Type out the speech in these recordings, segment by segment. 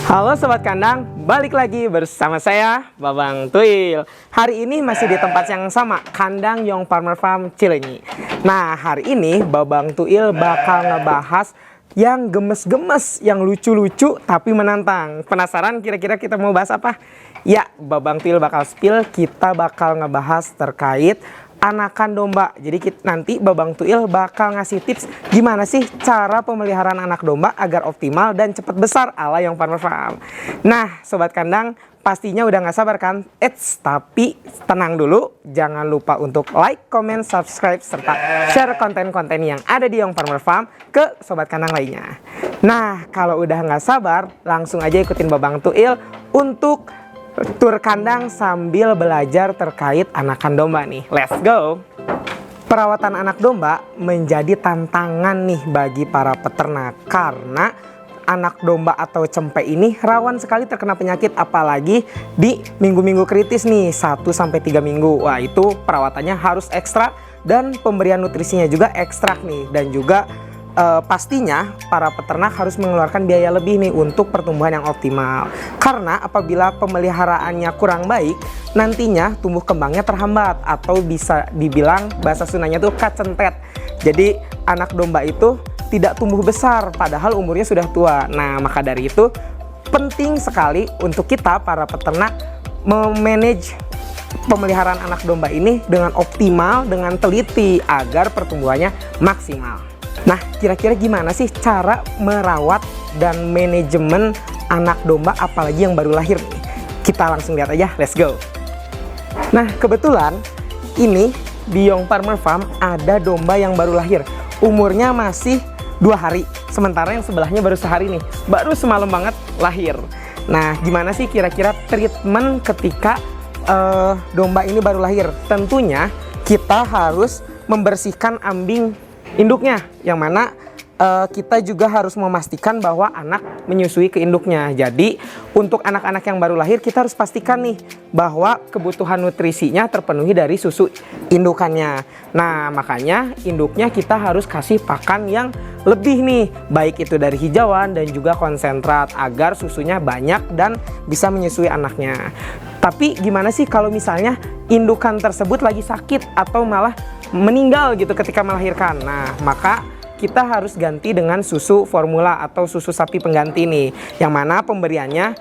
Halo Sobat Kandang, balik lagi bersama saya, Babang Tuil. Hari ini masih di tempat yang sama, Kandang Young Farmer Farm Cileunyi. Nah, hari ini Babang Tuil bakal ngebahas yang gemes-gemes, yang lucu-lucu tapi menantang. Penasaran kira-kira kita mau bahas apa? Ya, Babang Tuil bakal spill, kita bakal ngebahas terkait anakan domba. Jadi nanti Babang Tuil bakal ngasih tips gimana sih cara pemeliharaan anak domba agar optimal dan cepat besar ala Young Farmer Farm. Nah, Sobat Kandang pastinya udah gak sabar kan? Tapi tenang dulu, jangan lupa untuk like, comment, subscribe, serta share konten-konten yang ada di Young Farmer Farm ke Sobat Kandang lainnya. Nah, kalau udah gak sabar, langsung aja ikutin Babang Tuil untuk tur kandang sambil belajar terkait anakan domba nih. Let's go! Perawatan anak domba menjadi tantangan nih bagi para peternak karena anak domba atau cempe ini rawan sekali terkena penyakit, apalagi di minggu-minggu kritis nih 1-3 minggu. Wah, itu perawatannya harus ekstra dan pemberian nutrisinya juga ekstra nih, dan juga pastinya para peternak harus mengeluarkan biaya lebih nih untuk pertumbuhan yang optimal. Karena apabila pemeliharaannya kurang baik, nantinya tumbuh kembangnya terhambat atau bisa dibilang bahasa Sundanya tuh kacentet. Jadi anak domba itu tidak tumbuh besar padahal umurnya sudah tua. Nah, maka dari itu penting sekali untuk kita para peternak memanage pemeliharaan anak domba ini dengan optimal, dengan teliti agar pertumbuhannya maksimal. Nah, kira-kira gimana sih cara merawat dan manajemen anak domba apalagi yang baru lahir nih? Kita langsung lihat aja, let's go. Nah, kebetulan ini di Young Farmer Farm ada domba yang baru lahir. Umurnya masih 2 hari, sementara yang sebelahnya baru sehari nih, baru semalam banget lahir. Nah, gimana sih kira-kira treatment ketika domba ini baru lahir? Tentunya kita harus membersihkan ambing induknya, yang mana kita juga harus memastikan bahwa anak menyusui ke induknya. Jadi untuk anak-anak yang baru lahir kita harus pastikan nih bahwa kebutuhan nutrisinya terpenuhi dari susu indukannya. Nah, makanya induknya kita harus kasih pakan yang lebih nih, baik itu dari hijauan dan juga konsentrat agar susunya banyak dan bisa menyusui anaknya. Tapi gimana sih kalau misalnya indukan tersebut lagi sakit atau malah meninggal gitu ketika melahirkan? Nah, maka kita harus ganti dengan susu formula atau susu sapi pengganti nih, yang mana pemberiannya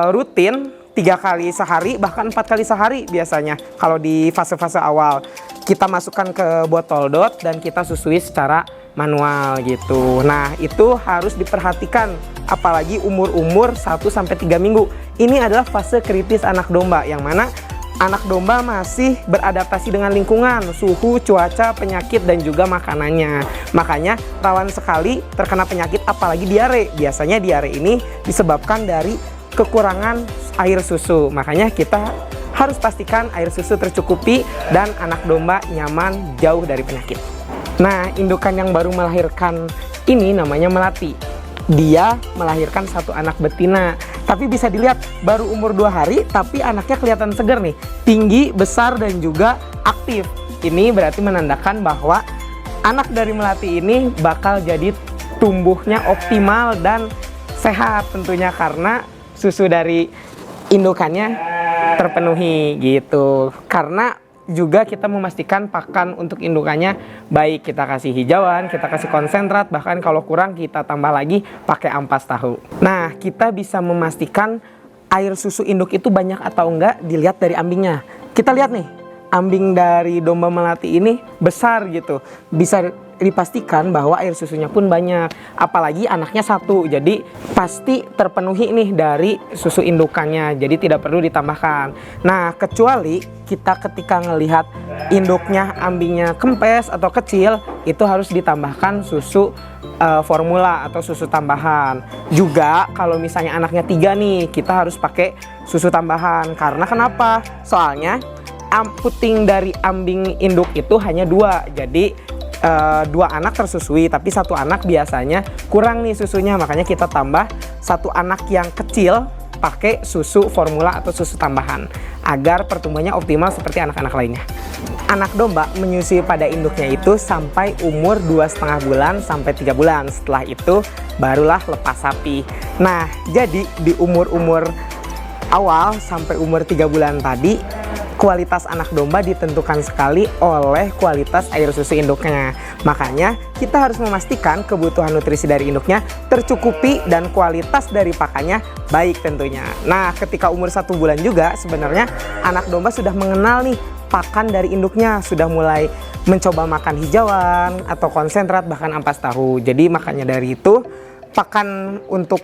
rutin 3 kali sehari, bahkan 4 kali sehari biasanya. Kalau di fase-fase awal kita masukkan ke botol dot dan kita susui secara manual gitu. Nah, itu harus diperhatikan apalagi umur-umur 1-3 minggu. Ini adalah fase kritis anak domba, yang mana anak domba masih beradaptasi dengan lingkungan, suhu, cuaca, penyakit, dan juga makanannya. Makanya rawan sekali terkena penyakit apalagi diare. Biasanya diare ini disebabkan dari kekurangan air susu. Makanya kita harus pastikan air susu tercukupi dan anak domba nyaman jauh dari penyakit. Nah, indukan yang baru melahirkan ini namanya melati. Dia melahirkan 1 anak betina. Tapi bisa dilihat baru umur 2 hari tapi anaknya kelihatan segar nih, tinggi, besar, dan juga aktif. Ini berarti menandakan bahwa anak dari melati ini bakal jadi tumbuhnya optimal dan sehat tentunya karena susu dari indukannya terpenuhi gitu. Karena juga kita memastikan pakan untuk indukannya baik, kita kasih hijauan, kita kasih konsentrat, bahkan kalau kurang kita tambah lagi pakai ampas tahu. Nah, kita bisa memastikan air susu induk itu banyak atau enggak dilihat dari ambingnya. Kita lihat nih, ambing dari domba melati ini besar gitu, bisa dipastikan bahwa air susunya pun banyak, apalagi anaknya 1, jadi pasti terpenuhi nih dari susu indukannya, jadi tidak perlu ditambahkan. Nah, kecuali kita ketika ngelihat induknya ambingnya kempes atau kecil, itu harus ditambahkan susu formula atau susu tambahan. Juga kalau misalnya anaknya 3 nih, kita harus pakai susu tambahan. Karena kenapa? Soalnya puting dari ambing induk itu hanya 2, jadi 2 anak tersusui, tapi 1 anak biasanya kurang nih susunya, makanya kita tambah 1 anak yang kecil pakai susu formula atau susu tambahan agar pertumbuhannya optimal seperti anak-anak lainnya. Anak domba menyusui pada induknya itu sampai umur 2,5 bulan sampai 3 bulan. Setelah itu barulah lepas sapi. Nah, jadi di umur-umur awal sampai umur 3 bulan tadi, kualitas anak domba ditentukan sekali oleh kualitas air susu induknya. Makanya kita harus memastikan kebutuhan nutrisi dari induknya tercukupi dan kualitas dari pakannya baik tentunya. Nah, ketika umur 1 bulan juga sebenarnya anak domba sudah mengenal nih pakan dari induknya, sudah mulai mencoba makan hijauan atau konsentrat bahkan ampas tahu. Jadi makanya dari itu pakan untuk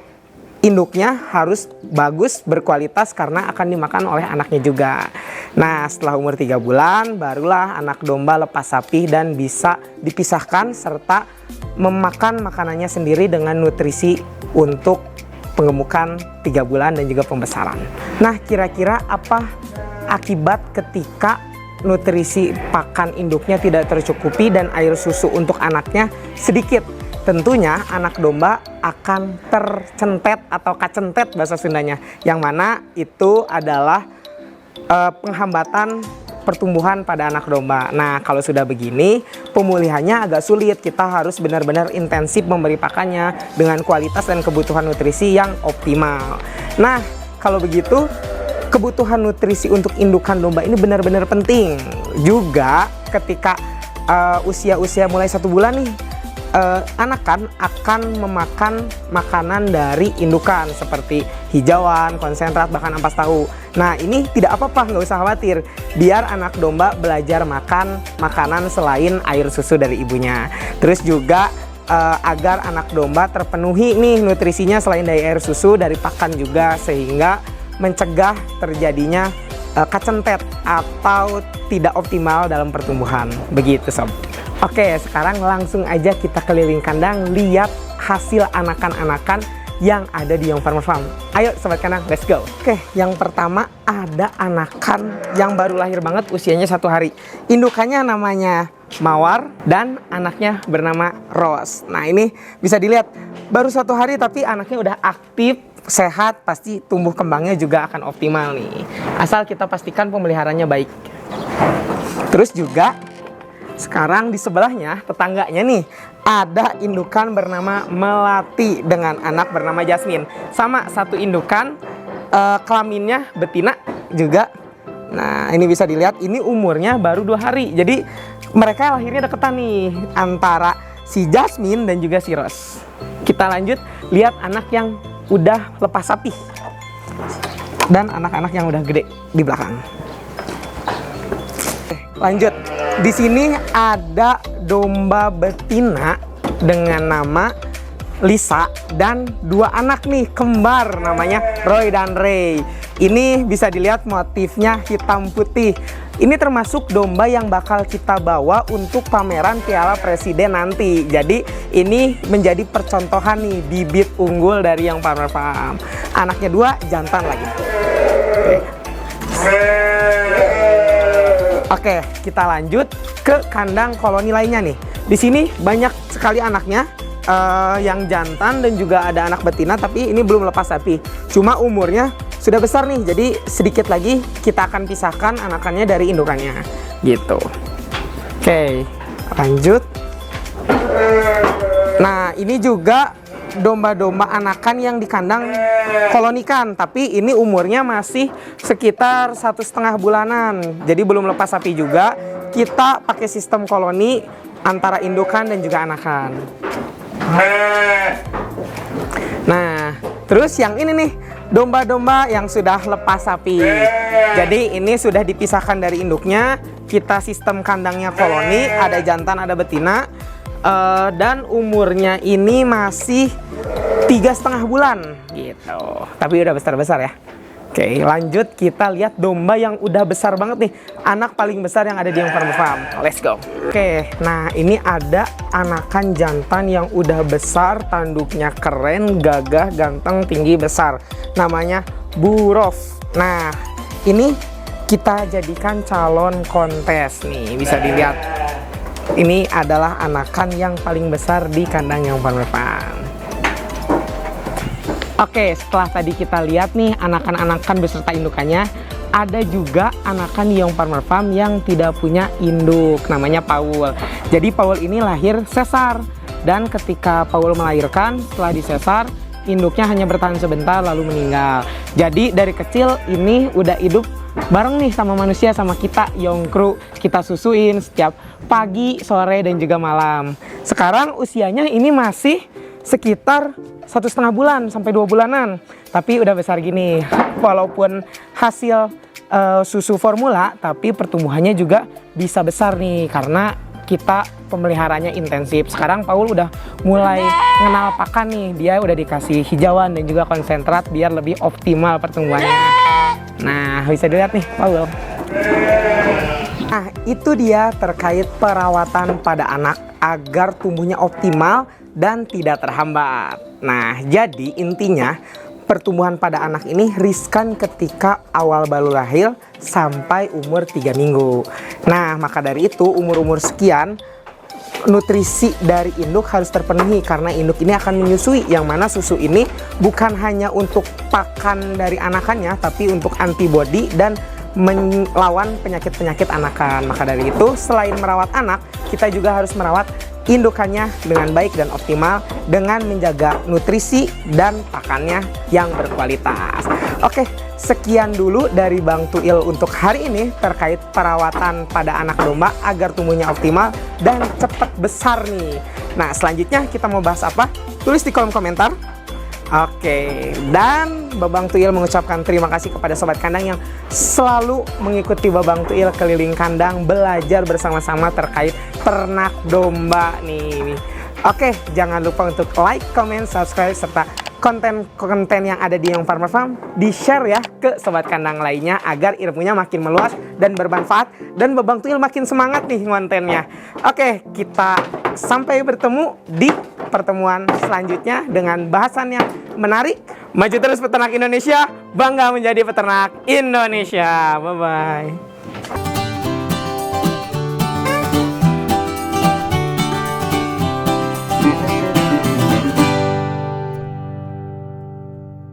induknya harus bagus, berkualitas karena akan dimakan oleh anaknya juga. Nah, setelah umur 3 bulan barulah anak domba lepas sapi dan bisa dipisahkan serta memakan makanannya sendiri dengan nutrisi untuk pengemukan 3 bulan dan juga pembesaran. Nah, kira-kira apa akibat ketika nutrisi pakan induknya tidak tercukupi dan air susu untuk anaknya sedikit? Tentunya anak domba akan tercentet atau kacentet bahasa Sundanya, yang mana itu adalah penghambatan pertumbuhan pada anak domba. Nah, kalau sudah begini pemulihannya agak sulit. Kita harus benar-benar intensif memberi pakannya dengan kualitas dan kebutuhan nutrisi yang optimal. Nah, kalau begitu kebutuhan nutrisi untuk indukan domba ini benar-benar penting. Juga ketika usia-usia mulai 1 bulan nih, anakan akan memakan makanan dari indukan seperti hijauan, konsentrat, bahkan ampas tahu. Nah, ini tidak apa-apa, nggak usah khawatir. Biar anak domba belajar makan makanan selain air susu dari ibunya. Terus juga agar anak domba terpenuhi nih nutrisinya selain dari air susu, dari pakan juga, sehingga mencegah terjadinya kacentet atau tidak optimal dalam pertumbuhan. Begitu sob. Oke, sekarang langsung aja kita keliling kandang lihat hasil anakan-anakan yang ada di Young Farmer Farm. Ayo sobat kandang, let's go. Oke, yang pertama ada anakan yang baru lahir banget, usianya 1 hari. Indukannya namanya Mawar dan anaknya bernama Rose. Nah, ini bisa dilihat baru 1 hari tapi anaknya udah aktif, sehat, pasti tumbuh kembangnya juga akan optimal nih. Asal kita pastikan pemeliharannya baik. Terus juga sekarang di sebelahnya, tetangganya nih, ada indukan bernama Melati dengan anak bernama Jasmine. Sama, satu indukan, kelaminnya betina juga. Nah, ini bisa dilihat, ini umurnya baru 2 hari. Jadi mereka lahirnya deketan nih antara si Jasmine dan juga si Rose. Kita lanjut lihat anak yang udah lepas sapi dan anak-anak yang udah gede di belakang. Lanjut, di sini ada domba betina dengan nama Lisa dan 2 anak nih kembar namanya Roy dan Ray. Ini bisa dilihat motifnya hitam putih. Ini termasuk domba yang bakal kita bawa untuk pameran Piala Presiden nanti. Jadi ini menjadi percontohan nih bibit unggul dari Young Farmer Farm. Anaknya 2, jantan lagi. Oke, kita lanjut ke kandang koloni lainnya nih. Di sini banyak sekali anaknya, yang jantan dan juga ada anak betina, tapi ini belum lepas sapi. Cuma umurnya sudah besar nih, jadi sedikit lagi kita akan pisahkan anakannya dari indukannya gitu. Oke, lanjut. Nah, ini juga domba-domba anakan yang di kandang kolonikan, tapi ini umurnya masih sekitar 1,5 bulanan, jadi belum lepas sapi juga. Kita pakai sistem koloni antara indukan dan juga anakan. Nah, terus yang ini nih, domba-domba yang sudah lepas sapi. Jadi ini sudah dipisahkan dari induknya. Kita sistem kandangnya koloni, ada jantan, ada betina, dan umurnya ini masih 3,5 bulan gitu. Tapi udah besar-besar ya. Oke, lanjut kita lihat domba yang udah besar banget nih. Anak paling besar yang ada di Young Farmer Farm. Let's go. Oke, nah ini ada anakan jantan yang udah besar, tanduknya keren, gagah, ganteng, tinggi, besar. Namanya Burov. Nah, ini kita jadikan calon kontes nih. Bisa dilihat. Ini adalah anakan yang paling besar di kandang Young Farmer Farm. Oke, setelah tadi kita lihat nih anakan-anakan beserta indukannya, ada juga anakan Young Farmer Farm yang tidak punya induk, namanya Paul. Jadi Paul ini lahir sesar, dan ketika Paul melahirkan, setelah disesar, induknya hanya bertahan sebentar lalu meninggal. Jadi dari kecil ini udah hidup bareng nih sama manusia, sama kita Young Crew. Kita susuin setiap pagi, sore, dan juga malam. Sekarang usianya ini masih sekitar 1,5 bulan sampai 2 bulanan, tapi udah besar gini. Walaupun hasil susu formula, tapi pertumbuhannya juga bisa besar nih karena kita pemeliharanya intensif. Sekarang Paul udah mulai mengenal pakan nih, dia udah dikasih hijauan dan juga konsentrat biar lebih optimal pertumbuhannya. Nah, bisa dilihat nih Paul. Nah, itu dia terkait perawatan pada anak agar tumbuhnya optimal dan tidak terhambat. Nah, jadi intinya pertumbuhan pada anak ini riskan ketika awal baru lahir sampai umur 3 minggu. Nah, maka dari itu umur-umur sekian nutrisi dari induk harus terpenuhi karena induk ini akan menyusui, yang mana susu ini bukan hanya untuk pakan dari anakannya tapi untuk antibodi dan melawan penyakit-penyakit anakan. Maka dari itu selain merawat anak, kita juga harus merawat indukannya dengan baik dan optimal dengan menjaga nutrisi dan pakannya yang berkualitas. Oke, sekian dulu dari Bang Tuil untuk hari ini terkait perawatan pada anak domba agar tumbuhnya optimal dan cepat besar nih. Nah, selanjutnya kita mau bahas apa? Tulis di kolom komentar. Oke, dan Babang Tuil mengucapkan terima kasih kepada Sobat Kandang yang selalu mengikuti Babang Tuil keliling kandang belajar bersama-sama terkait ternak domba nih. Oke, jangan lupa untuk like, comment, subscribe, serta konten-konten yang ada di Young Farmer Farm di-share ya ke Sobat Kandang lainnya agar ilmunya makin meluas dan bermanfaat dan Babang Tuil makin semangat nih kontennya. Oke, kita sampai bertemu di pertemuan selanjutnya dengan bahasan yang menarik. Maju terus peternak Indonesia, bangga menjadi peternak Indonesia. Bye-bye.